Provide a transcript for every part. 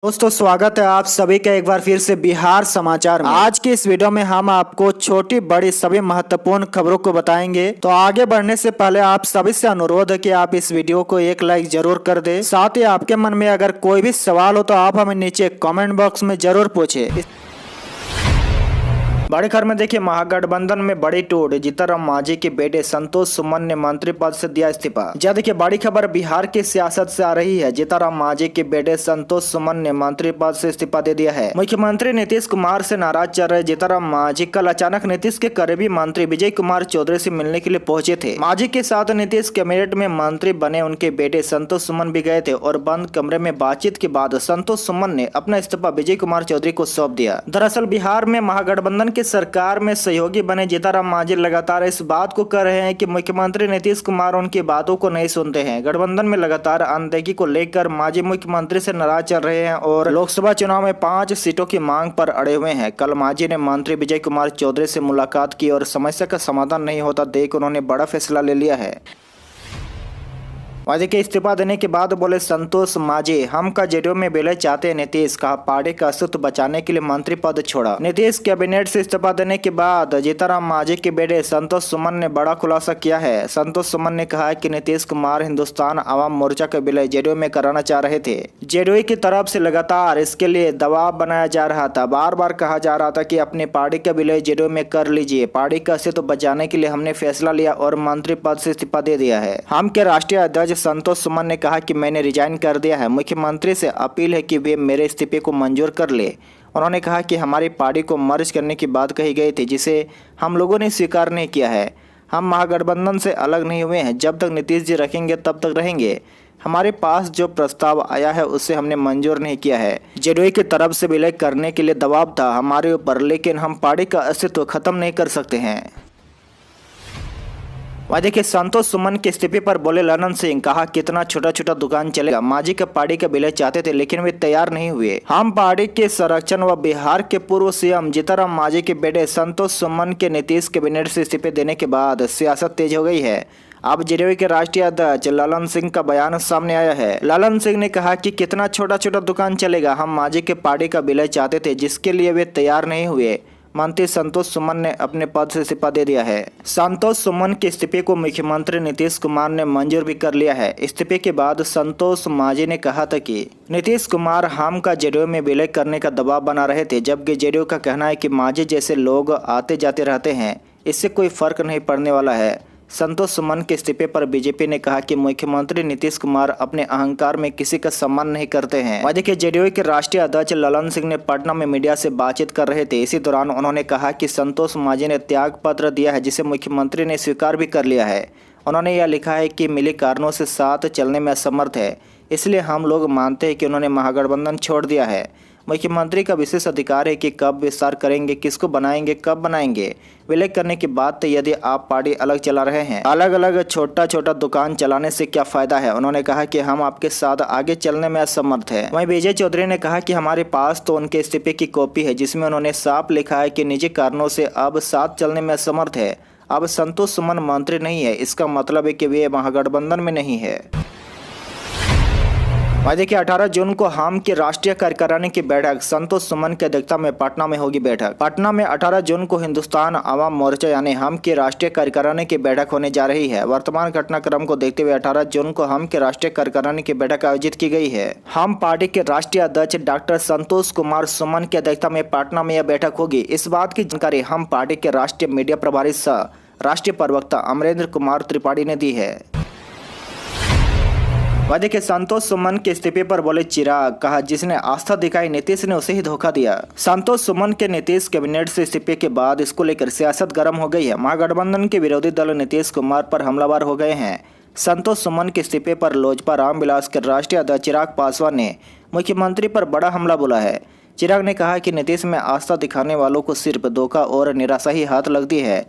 दोस्तों स्वागत है आप सभी का एक बार फिर से बिहार समाचार में। आज की इस वीडियो में हम आपको छोटी बड़ी सभी महत्वपूर्ण खबरों को बताएंगे। तो आगे बढ़ने से पहले आप सभी से अनुरोध है कि आप इस वीडियो को एक लाइक जरूर कर दें। साथ ही आपके मन में अगर कोई भी सवाल हो तो आप हमें नीचे कमेंट बॉक्स में जरूर पूछे। बड़ी खबर में देखिए, महागठबंधन में बड़ी टूट, जीतनराम मांझी के बेटे संतोष सुमन ने मंत्री पद से दिया इस्तीफा। जी देखिए, बड़ी खबर बिहार की सियासत से आ रही है। जीतनराम मांझी के बेटे संतोष सुमन ने मंत्री पद से इस्तीफा दे दिया है। मुख्यमंत्री नीतीश कुमार से नाराज चल रहे जीतनराम मांझी कल अचानक नीतीश के करीबी मंत्री विजय कुमार चौधरी से मिलने के लिए पहुंचे थे। मांझी के साथ नीतीश कैबिनेट में मंत्री बने उनके बेटे संतोष सुमन भी गए थे और बंद कमरे में बातचीत के बाद संतोष सुमन ने अपना इस्तीफा विजय कुमार चौधरी को सौंप दिया। दरअसल बिहार में महागठबंधन के सरकार में सहयोगी बने जीतनराम मांझी लगातार इस बात को कह रहे हैं कि मुख्यमंत्री नीतीश कुमार उनकी बातों को नहीं सुनते हैं। गठबंधन में लगातार अनदेखी को लेकर मांझी मुख्यमंत्री से नाराज चल रहे हैं और लोकसभा चुनाव में 5 सीटों की मांग पर अड़े हुए हैं। कल मांझी ने मंत्री विजय कुमार चौधरी से मुलाकात की और समस्या का समाधान नहीं होता देख उन्होंने बड़ा फैसला ले लिया है। मांझी के इस्तीफा देने के बाद बोले संतोष मांझी, हम का जेडीयू में विलय चाहते हैं। नीतीश कहा पार्टी का अस्तित्व बचाने के लिए मंत्री पद छोड़ा। नीतीश कैबिनेट से इस्तीफा देने के बाद जीतनराम मांझी के बेटे संतोष सुमन ने बड़ा खुलासा किया है। संतोष सुमन ने कहा कि नीतीश कुमार हिंदुस्तान आवाम मोर्चा का विलय जेडीयू में कराना चाह रहे थे। जेडीयू की तरफ से लगातार इसके लिए दबाव बनाया जा रहा था। बार बार कहा जा रहा था कि अपनी पार्टी का विलय जेडीयू में कर लीजिए। पार्टी का अस्तित्व बचाने के लिए हमने फैसला लिया और मंत्री पद से इस्तीफा दे दिया है। हम के राष्ट्रीय अध्यक्ष संतोष सुमन ने कहा कि मैंने रिजाइन कर दिया है। मुख्यमंत्री से अपील है कि वे मेरे इस्तीफे को मंजूर कर ले। उन्होंने कहा कि हमारी पार्टी को मर्ज करने की बात कही गई थी जिसे हम लोगों ने स्वीकार नहीं किया है। हम महागठबंधन से अलग नहीं हुए हैं। जब तक नीतीश जी रखेंगे तब तक रहेंगे। हमारे पास जो प्रस्ताव आया है उसे हमने मंजूर नहीं किया है। जेडीयू की तरफ से विलय करने के लिए दबाव था हमारे ऊपर, लेकिन हम पार्टी का अस्तित्व खत्म नहीं कर सकते हैं। वह देखिए, संतोष सुमन के इस्तीफे पर बोले ललन सिंह, कहा कितना छोटा छोटा दुकान चलेगा। मांझी का पार्टी का विलय चाहते थे लेकिन वे तैयार नहीं हुए। हम पार्टी के संरक्षण व बिहार के पूर्व सीएम जीतनराम मांझी के बेटे संतोष सुमन के नीतीश कैबिनेट से इस्तीफे देने के बाद सियासत तेज हो गई है। अब जेडीयू के राष्ट्रीय अध्यक्ष ललन सिंह का बयान सामने आया है। ललन सिंह ने कहा कि कितना छोटा छोटा दुकान चलेगा। हम मांझी के पार्टी का विलय चाहते थे जिसके लिए वे तैयार नहीं हुए। मंत्री संतोष सुमन ने अपने पद से इस्तीफा दे दिया है। संतोष सुमन के इस्तीफे को मुख्यमंत्री नीतीश कुमार ने मंजूर भी कर लिया है। इस्तीफे के बाद संतोष मांझी ने कहा था कि नीतीश कुमार हम का जेडीयू में विलय करने का दबाव बना रहे थे, जबकि जेडीयू का कहना है कि मांझी जैसे लोग आते जाते रहते हैं, इससे कोई फर्क नहीं पड़ने वाला है। संतोष सुमन के इस्तीफे पर बीजेपी ने कहा कि मुख्यमंत्री नीतीश कुमार अपने अहंकार में किसी का सम्मान नहीं करते हैं। वह देखिए, जेडीयू के राष्ट्रीय अध्यक्ष ललन सिंह ने पटना में मीडिया से बातचीत कर रहे थे। इसी दौरान उन्होंने कहा कि संतोष मांझी ने त्याग पत्र दिया है जिसे मुख्यमंत्री ने स्वीकार भी कर लिया है। उन्होंने यह लिखा है कि मिली कारणों से साथ चलने में असमर्थ है, इसलिए हम लोग मानते हैं कि उन्होंने महागठबंधन छोड़ दिया है। मुख्यमंत्री का विशेष अधिकार है कि कब विस्तार करेंगे, किसको बनाएंगे, कब बनाएंगे। विलय करने की बात यदि आप पार्टी अलग चला रहे हैं, अलग अलग छोटा छोटा दुकान चलाने से क्या फायदा है। उन्होंने कहा कि हम आपके साथ आगे चलने में असमर्थ है। वहीं विजय चौधरी ने कहा कि हमारे पास तो उनके इस्तीफे की कॉपी है जिसमें उन्होंने साफ लिखा है कि निजी कारणों से अब साथ चलने में असमर्थ है। अब संतोष सुमन मंत्री नहीं है, इसका मतलब है कि वे महागठबंधन में नहीं है। वह देखिए, 18 जून को हम की राष्ट्रीय कार्यकारिणी की बैठक संतोष सुमन की अध्यक्षता में पटना में होगी। बैठक पटना में 18 जून को हिंदुस्तान आवाम मोर्चा यानी हम की राष्ट्रीय कार्यकारिणी की बैठक होने जा रही है। वर्तमान घटनाक्रम को देखते हुए 18 जून को हम की राष्ट्रीय कार्यकारिणी की बैठक आयोजित की गई है। हम पार्टी के राष्ट्रीय अध्यक्ष डॉक्टर संतोष कुमार सुमन की अध्यक्षता में पटना में यह बैठक होगी। इस बात की जानकारी हम पार्टी के राष्ट्रीय मीडिया प्रभारी सह राष्ट्रीय प्रवक्ता अमरेंद्र कुमार त्रिपाठी ने दी है। वह देखिए, संतोष सुमन के इस्तीफे पर बोले चिराग, कहा जिसने आस्था दिखाई नीतीश ने उसे ही धोखा दिया। संतोष सुमन के नीतीश कैबिनेट से इस्तीफे के बाद इसको लेकर सियासत गर्म हो गई है। महागठबंधन के विरोधी दल नीतीश कुमार पर हमलावर हो गए हैं। संतोष सुमन के इस्तीफे पर लोजपा रामविलास के राष्ट्रीय अध्यक्ष चिराग पासवान ने मुख्यमंत्री पर बड़ा हमला बोला है। चिराग ने कहा कि नीतीश में आस्था दिखाने वालों को सिर्फ धोखा और निराशा ही हाथ लगती है।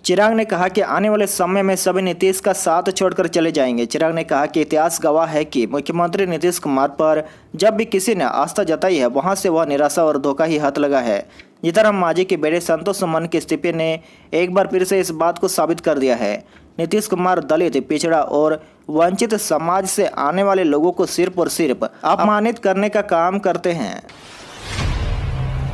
चिराग ने कहा कि आने वाले समय में सभी नीतीश का साथ छोड़कर चले जाएंगे। चिराग ने कहा कि इतिहास गवाह है कि मुख्यमंत्री नीतीश कुमार पर जब भी किसी ने आस्था जताई है वहां से वह निराशा और धोखा ही हाथ लगा है। जीतनराम मांझी के बेटे संतोष सुमन के इस्तीफे ने एक बार फिर से इस बात को साबित कर दिया है। नीतीश कुमार दलित, पिछड़ा और वंचित समाज से आने वाले लोगों को सिर्फ और सिर्फ अपमानित करने का काम करते हैं।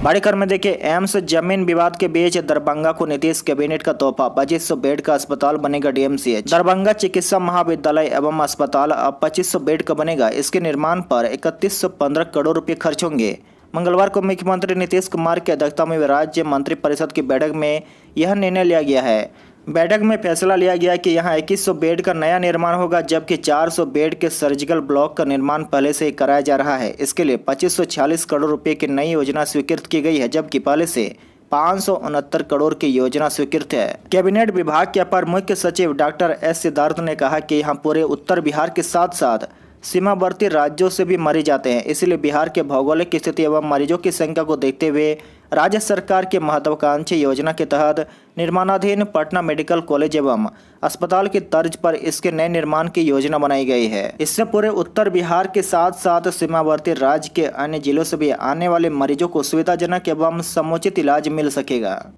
बड़ी खबर में देखिए, एम्स जमीन विवाद के बीच दरभंगा को नीतीश कैबिनेट का तोहफा, 2500 बेड का अस्पताल बनेगा डीएमसीएच। दरभंगा चिकित्सा महाविद्यालय एवं अस्पताल अब 2500 बेड का बनेगा। इसके निर्माण पर 3115 करोड़ रुपए खर्च होंगे। मंगलवार को मुख्यमंत्री नीतीश कुमार की अध्यक्षता में राज्य मंत्रिपरिषद की बैठक में यह निर्णय लिया गया है। बैठक में फैसला लिया गया कि यहां 2100 बेड का नया निर्माण होगा, जबकि 400 बेड के सर्जिकल ब्लॉक का निर्माण पहले से ही कराया जा रहा है। इसके लिए 2546 करोड़ रुपए की नई योजना स्वीकृत की गई है, जबकि पहले से 569 करोड़ की योजना स्वीकृत है। कैबिनेट विभाग के अपर मुख्य सचिव डॉक्टर एस सिद्धार्थ ने कहा कि यहाँ पूरे उत्तर बिहार के साथ साथ सीमावर्ती राज्यों से भी मरीज जाते हैं, इसलिए बिहार के भौगोलिक स्थिति एवं मरीजों की संख्या को देखते हुए राज्य सरकार की महत्वाकांक्षी योजना के तहत निर्माणाधीन पटना मेडिकल कॉलेज एवं अस्पताल की तर्ज पर इसके नए निर्माण की योजना बनाई गई है। इससे पूरे उत्तर बिहार के साथ साथ सीमावर्ती राज्य के अन्य जिलों से भी आने वाले मरीजों को सुविधाजनक एवं समुचित इलाज मिल सकेगा।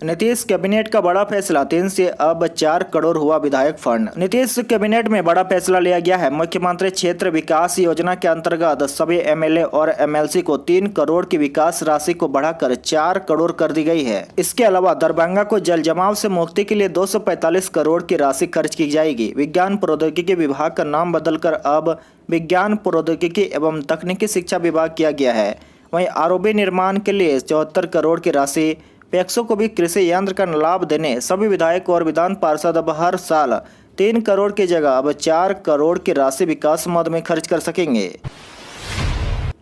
नीतीश कैबिनेट का बड़ा फैसला, 3 से अब 4 करोड़ हुआ विधायक फंड। नीतीश कैबिनेट में बड़ा फैसला लिया गया है। मुख्यमंत्री क्षेत्र विकास योजना के अंतर्गत सभी एमएलए और एमएलसी को 3 करोड़ की विकास राशि को बढ़ाकर 4 करोड़ कर दी गई है। इसके अलावा दरभंगा को जल जमाव से मुक्ति के लिए 245 करोड़ की राशि खर्च की जाएगी। विज्ञान प्रौद्योगिकी विभाग का नाम बदलकर अब विज्ञान प्रौद्योगिकी एवं तकनीकी शिक्षा विभाग किया गया है। वहीं आरओबी निर्माण के लिए 74 करोड़ की राशि, पैक्सों को भी कृषि यंत्र का लाभ देने सभी विधायक और विधान पार्षद अब हर साल 3 करोड़ की जगह अब 4 करोड़ की राशि विकास मद में खर्च कर सकेंगे।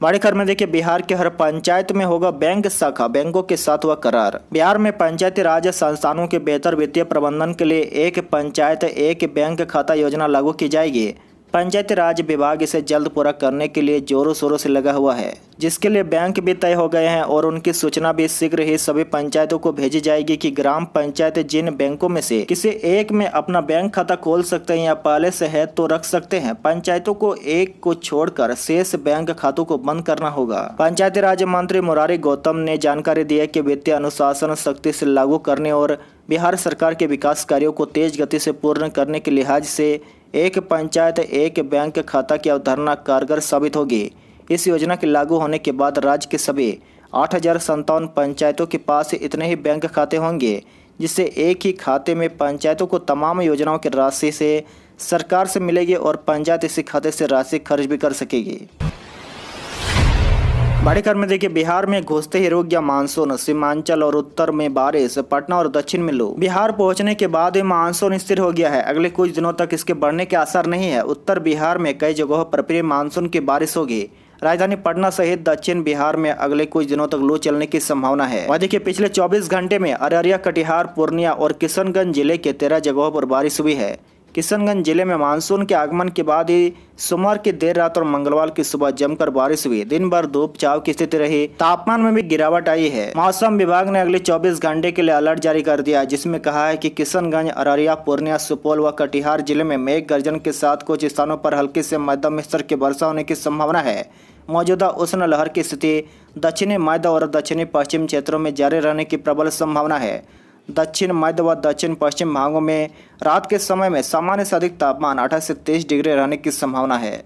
बड़ी खबर में देखिए, बिहार के हर पंचायत में होगा बैंक शाखा, बैंकों के साथ हुआ करार। बिहार में पंचायती राज संस्थानों के बेहतर वित्तीय प्रबंधन के लिए एक पंचायत एक बैंक खाता योजना लागू की जाएगी। पंचायती राज विभाग इसे जल्द पूरा करने के लिए जोरों शोरों से लगा हुआ है, जिसके लिए बैंक भी तय हो गए हैं और उनकी सूचना भी शीघ्र ही सभी पंचायतों को भेजी जाएगी कि ग्राम पंचायत जिन बैंकों में से किसी एक में अपना बैंक खाता खोल सकते हैं या पहले से है तो रख सकते हैं। पंचायतों को एक को छोड़कर शेष बैंक खातों को बंद करना होगा। पंचायती राज मंत्री मुरारी गौतम ने जानकारी दी है कि वित्तीय अनुशासन सख्ती से लागू करने और बिहार सरकार के विकास कार्यों को तेज गति से पूर्ण करने के लिहाज से एक पंचायत एक बैंक खाता की अवधारणा कारगर साबित होगी। इस योजना के लागू होने के बाद राज्य के सभी 8057 पंचायतों के पास इतने ही बैंक खाते होंगे, जिससे एक ही खाते में पंचायतों को तमाम योजनाओं की राशि से सरकार से मिलेगी और पंचायत इसी खाते से राशि खर्च भी कर सकेगी। बड़ी खबर में देखिए, बिहार में घुसते ही रुक गया मानसून, सीमांचल और उत्तर में बारिश, पटना और दक्षिण में लू। बिहार पहुंचने के बाद ही मानसून स्थिर हो गया है। अगले कुछ दिनों तक इसके बढ़ने के आसार नहीं है। उत्तर बिहार में कई जगहों पर प्री मानसून की बारिश होगी। राजधानी पटना सहित दक्षिण बिहार में अगले कुछ दिनों तक लू चलने की संभावना है। वहीं देखिए, पिछले 24 घंटे में अररिया, कटिहार, पूर्णिया और किशनगंज जिले के 13 जगहों पर बारिश हुई है। किशनगंज जिले में मानसून के आगमन के बाद ही सोमवार की देर रात और मंगलवार की सुबह जमकर बारिश हुई। दिन भर धूप छांव की स्थिति रही। तापमान में भी गिरावट आई है। मौसम विभाग ने अगले 24 घंटे के लिए अलर्ट जारी कर दिया है, जिसमें कहा है कि किशनगंज, अररिया, पूर्णिया, सुपौल व कटिहार जिले में मेघ गर्जन के साथ कुछ स्थानों पर हल्की से मध्यम स्तर की वर्षा होने की संभावना है। मौजूदा उष्ण लहर की स्थिति दक्षिणी मध्य और दक्षिणी पश्चिम क्षेत्रों में जारी रहने की प्रबल संभावना है। दक्षिण मध्य व दक्षिण पश्चिम भागों में रात के समय में सामान्य से अधिक तापमान 28 से 23 डिग्री रहने की संभावना है।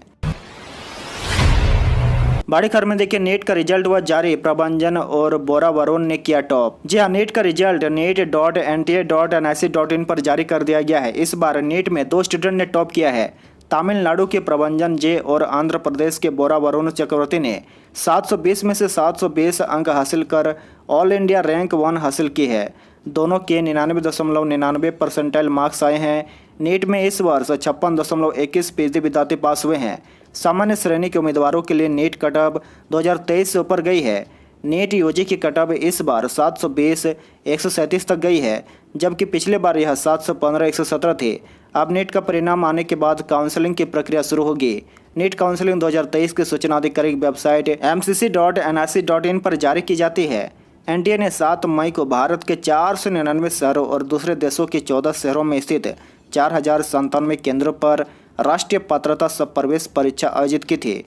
बड़ी खबर में देखिए, नीट का रिजल्ट हुआ जारी, प्रबंधन और बोरा वरुण ने किया टॉप। जी हाँ, नीट का रिजल्ट NEET.NTA.NIC.in पर जारी कर दिया गया है। इस बार नीट में 2 स्टूडेंट ने टॉप किया है। तमिलनाडु के प्रबंधन जे और आंध्र प्रदेश के बोरा वरुण चक्रवर्ती ने 720 में से 720 अंक हासिल कर ऑल इंडिया रैंक 1 हासिल की है। दोनों के 99.99 परसेंटाइल मार्क्स आए हैं। नीट में इस वर्ष 56.21% विद्यार्थी पास हुए हैं। सामान्य श्रेणी के उम्मीदवारों के लिए नीट कटऑफ 2023 से ऊपर गई है। नीट यूजी की कटऑफ इस बार 720 137 तक गई है, जबकि पिछले बार यह 715 117 थी। अब नीट का परिणाम आने के बाद काउंसलिंग की प्रक्रिया शुरू होगी। नीट काउंसलिंग 2023 की सूचना आधिकारिक वेबसाइट mcc.nic.in पर जारी की जाती है। एनटीए ने 7 मई को भारत के 499 शहरों और दूसरे देशों के 14 शहरों में स्थित 4097 केंद्रों पर राष्ट्रीय पात्रता सह प्रवेश परीक्षा आयोजित की थी।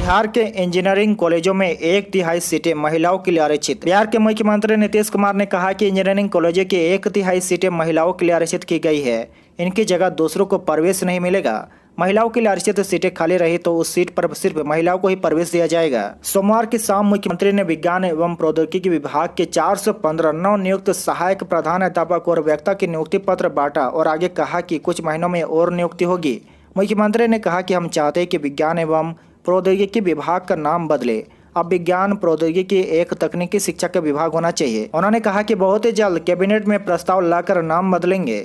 बिहार के इंजीनियरिंग कॉलेजों में 1/3 सीटें महिलाओं के लिए आरक्षित। बिहार के मुख्यमंत्री नीतीश कुमार ने कहा कि इंजीनियरिंग कॉलेजों की 1/3 सीटें महिलाओं के लिए आरक्षित की गई है। इनकी जगह दूसरों को प्रवेश नहीं मिलेगा। महिलाओं के लिए आरक्षित सीटें खाली रही तो उस सीट पर सिर्फ महिलाओं को ही प्रवेश दिया जाएगा। सोमवार की शाम मुख्यमंत्री ने विज्ञान एवं प्रौद्योगिकी विभाग के 415 नवनियुक्त सहायक प्रधानाध्यापक और वक्ता की नियुक्ति पत्र बांटा और आगे कहा कि कुछ महीनों में और नियुक्ति होगी। मुख्यमंत्री ने कहा कि हम चाहते हैं कि विज्ञान एवं प्रौद्योगिकी विभाग का नाम बदले। अब विज्ञान प्रौद्योगिकी एक तकनीकी शिक्षा का विभाग होना चाहिए। उन्होंने कहा कि बहुत ही जल्द कैबिनेट में प्रस्ताव लाकर नाम बदलेंगे।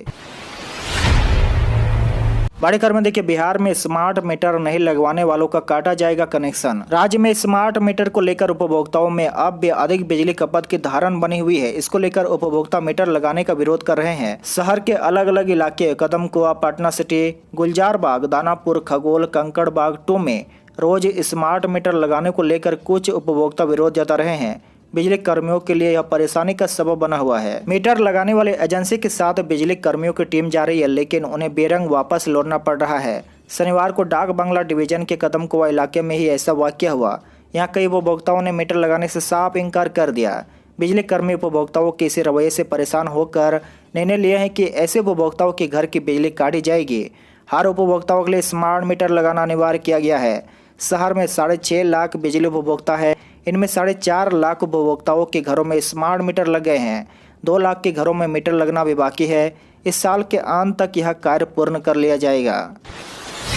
बड़ी खबर में देखिए, बिहार में स्मार्ट मीटर नहीं लगवाने वालों का काटा जाएगा कनेक्शन। राज्य में स्मार्ट मीटर को लेकर उपभोक्ताओं में अब भी अधिक बिजली खपत की धारणा बनी हुई है। इसको लेकर उपभोक्ता मीटर लगाने का विरोध कर रहे हैं। शहर के अलग अलग इलाके कदमकुआ, पटना सिटी, गुलजारबाग, दानापुर, खगोल, कंकड़बाग 2 में रोज स्मार्ट मीटर लगाने को लेकर कुछ उपभोक्ता विरोध जता रहे हैं। बिजली कर्मियों के लिए यह परेशानी का सबब बना हुआ है। मीटर लगाने वाले एजेंसी के साथ बिजली कर्मियों की टीम जा रही है, लेकिन उन्हें बेरंग वापस लौटना पड़ रहा है। शनिवार को डाक बंगला डिवीजन के कदमकुआ इलाके में ही ऐसा वाकया हुआ। यहाँ कई उपभोक्ताओं ने मीटर लगाने से साफ इनकार कर दिया। बिजली कर्मी उपभोक्ताओं के इस रवैये से परेशान होकर निर्णय लिए हैं कि ऐसे उपभोक्ताओं के घर की बिजली काटी जाएगी। हर उपभोक्ताओं के लिए स्मार्ट मीटर लगाना अनिवार्य किया गया है। शहर में 6.5 लाख बिजली उपभोक्ता है। इनमें 4.5 लाख उपभोक्ताओं के घरों में स्मार्ट मीटर लग गए हैं। 2 लाख के घरों में मीटर लगना भी बाकी है। इस साल के अंत तक यह कार्य पूर्ण कर लिया जाएगा।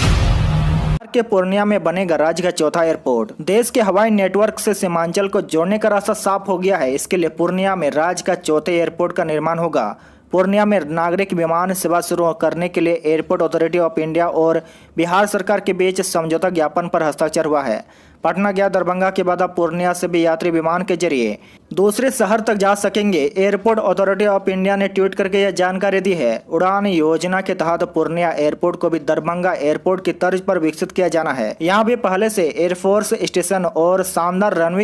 बिहार के पूर्णिया में बनेगा राज्य का चौथा एयरपोर्ट। देश के हवाई नेटवर्क से सीमांचल को जोड़ने का रास्ता साफ हो गया है। इसके लिए पूर्णिया में राज्य का चौथे एयरपोर्ट का निर्माण होगा। पूर्णिया में नागरिक विमान सेवा शुरू करने के लिए एयरपोर्ट अथॉरिटी ऑफ इंडिया और बिहार सरकार के बीच समझौता ज्ञापन पर हस्ताक्षर हुआ है। पटना गया दरभंगा के बाद अब पूर्णिया से भी यात्री विमान के जरिए दूसरे शहर तक जा सकेंगे। एयरपोर्ट अथॉरिटी ऑफ इंडिया ने ट्वीट करके यह जानकारी दी है। उड़ान योजना के तहत पूर्णिया एयरपोर्ट को भी दरभंगा एयरपोर्ट की तर्ज पर विकसित किया जाना है। यहाँ भी पहले से एयरफोर्स स्टेशन और शानदार रनवे